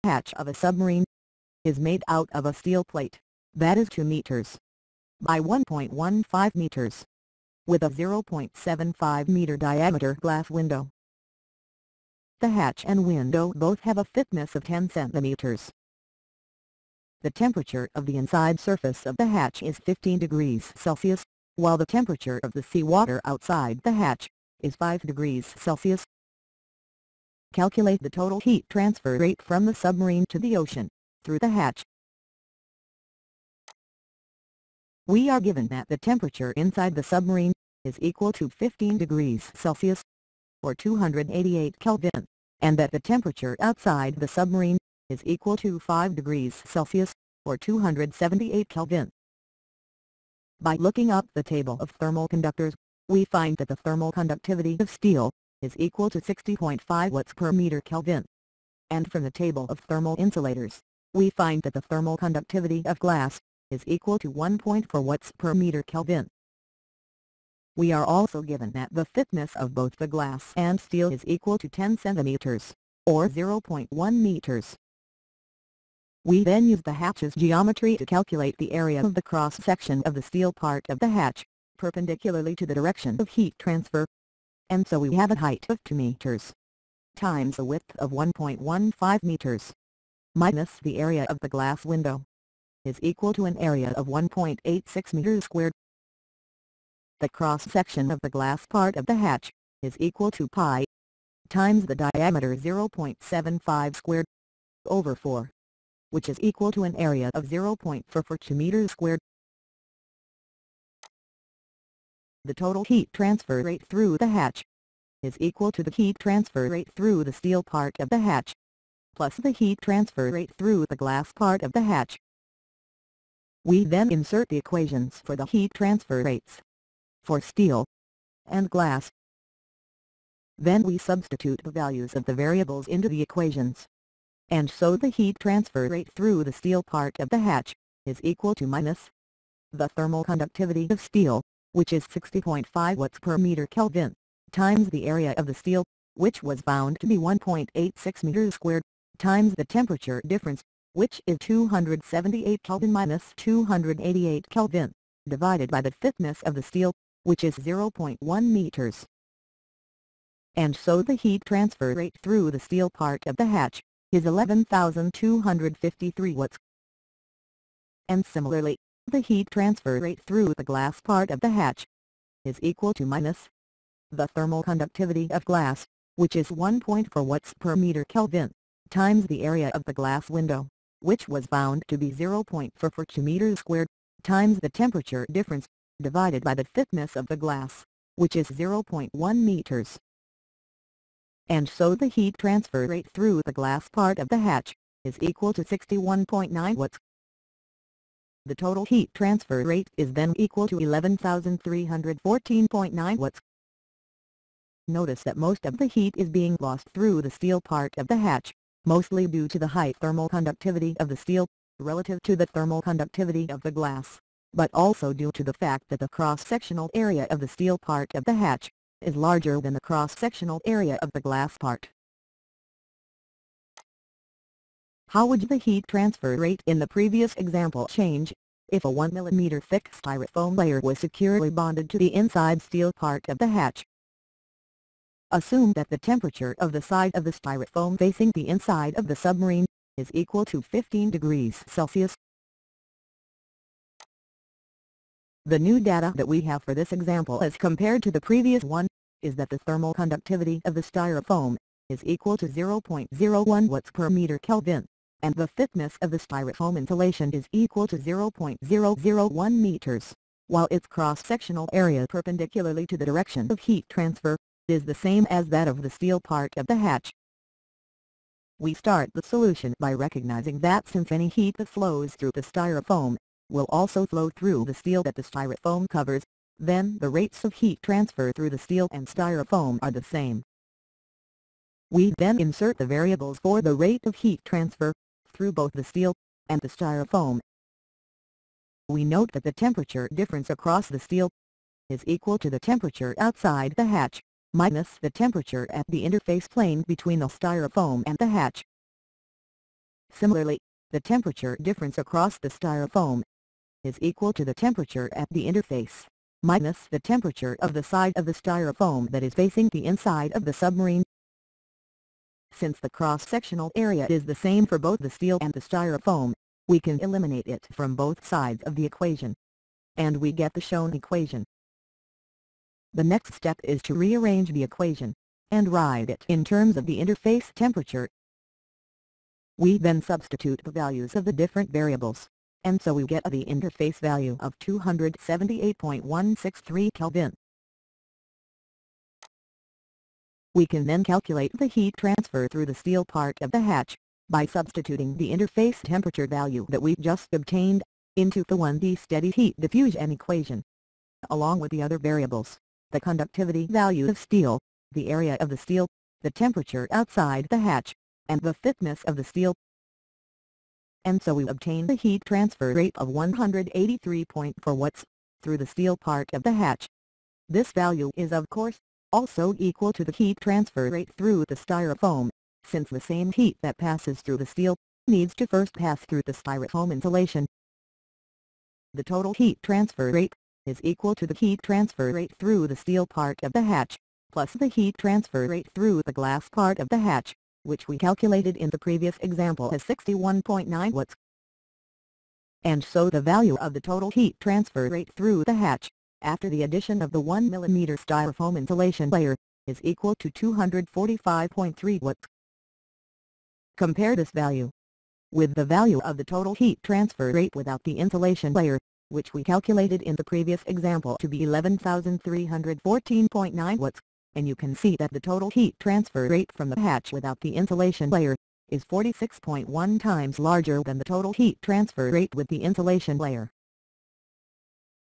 hatch of a submarine is made out of a steel plate that is 2 meters by 1.15 meters with a 0.75 meter diameter glass window. The hatch and window both have a thickness of 10 centimeters. The temperature of the inside surface of the hatch is 15 degrees Celsius, while the temperature of the seawater outside the hatch is 5 degrees Celsius. Calculate the total heat transfer rate from the submarine to the ocean, through the hatch. We are given that the temperature inside the submarine is equal to 15 degrees Celsius, or 288 Kelvin, and that the temperature outside the submarine is equal to 5 degrees Celsius, or 278 Kelvin. By looking up the table of thermal conductors, we find that the thermal conductivity of steel is equal to 60.5 watts per meter Kelvin. And from the table of thermal insulators, we find that the thermal conductivity of glass is equal to 1.4 watts per meter Kelvin. We are also given that the thickness of both the glass and steel is equal to 10 centimeters, or 0.1 meters. We then use the hatch's geometry to calculate the area of the cross-section of the steel part of the hatch, perpendicularly to the direction of heat transfer. And so we have a height of 2 meters times a width of 1.15 meters minus the area of the glass window is equal to an area of 1.86 meters squared. The cross-section of the glass part of the hatch is equal to pi times the diameter 0.75 squared over 4, which is equal to an area of 0.442 meters squared. The total heat transfer rate through the hatch is equal to the heat transfer rate through the steel part of the hatch plus the heat transfer rate through the glass part of the hatch. We then insert the equations for the heat transfer rates for steel and glass. Then we substitute the values of the variables into the equations. And so the heat transfer rate through the steel part of the hatch is equal to minus the thermal conductivity of steel, which is 60.5 watts per meter Kelvin, times the area of the steel, which was found to be 1.86 meters squared, times the temperature difference, which is 278 Kelvin minus 288 Kelvin, divided by the thickness of the steel, which is 0.1 meters. And so the heat transfer rate through the steel part of the hatch is 11,253 watts. And similarly, the heat transfer rate through the glass part of the hatch is equal to minus the thermal conductivity of glass, which is 1.4 watts per meter Kelvin, times the area of the glass window, which was found to be 0.442 meters squared, times the temperature difference, divided by the thickness of the glass, which is 0.1 meters. And so the heat transfer rate through the glass part of the hatch is equal to 61.9 watts. The total heat transfer rate is then equal to 11,314.9 watts. Notice that most of the heat is being lost through the steel part of the hatch, mostly due to the high thermal conductivity of the steel, relative to the thermal conductivity of the glass, but also due to the fact that the cross-sectional area of the steel part of the hatch is larger than the cross-sectional area of the glass part. How would the heat transfer rate in the previous example change if a 1 mm thick styrofoam layer was securely bonded to the inside steel part of the hatch? Assume that the temperature of the side of the styrofoam facing the inside of the submarine is equal to 15 degrees Celsius. The new data that we have for this example as compared to the previous one is that the thermal conductivity of the styrofoam is equal to 0.01 watts per meter Kelvin, and the thickness of the styrofoam insulation is equal to 0.001 meters, while its cross-sectional area perpendicularly to the direction of heat transfer is the same as that of the steel part of the hatch. We start the solution by recognizing that since any heat that flows through the styrofoam will also flow through the steel that the styrofoam covers, then the rates of heat transfer through the steel and styrofoam are the same. We then insert the variables for the rate of heat transfer through both the steel and the styrofoam. We note that the temperature difference across the steel is equal to the temperature outside the hatch minus the temperature at the interface plane between the styrofoam and the hatch. Similarly, the temperature difference across the styrofoam is equal to the temperature at the interface, minus the temperature of the side of the styrofoam that is facing the inside of the submarine. Since the cross-sectional area is the same for both the steel and the styrofoam, we can eliminate it from both sides of the equation, and we get the shown equation. The next step is to rearrange the equation, and write it in terms of the interface temperature. We then substitute the values of the different variables, and so we get the interface value of 278.163 Kelvin. We can then calculate the heat transfer through the steel part of the hatch, by substituting the interface temperature value that we just obtained, into the 1D steady heat diffusion equation, along with the other variables, the conductivity value of steel, the area of the steel, the temperature outside the hatch, and the thickness of the steel. And so we obtain the heat transfer rate of 183.4 watts, through the steel part of the hatch. This value is of course, also equal to the heat transfer rate through the styrofoam, since the same heat that passes through the steel, needs to first pass through the styrofoam insulation. The total heat transfer rate is equal to the heat transfer rate through the steel part of the hatch, plus the heat transfer rate through the glass part of the hatch, which we calculated in the previous example as 61.9 watts. And so the value of the total heat transfer rate through the hatch, after the addition of the 1 mm styrofoam insulation layer, is equal to 245.3 watts. Compare this value with the value of the total heat transfer rate without the insulation layer, which we calculated in the previous example to be 11,314.9 watts, and you can see that the total heat transfer rate from the hatch without the insulation layer is 46.1 times larger than the total heat transfer rate with the insulation layer.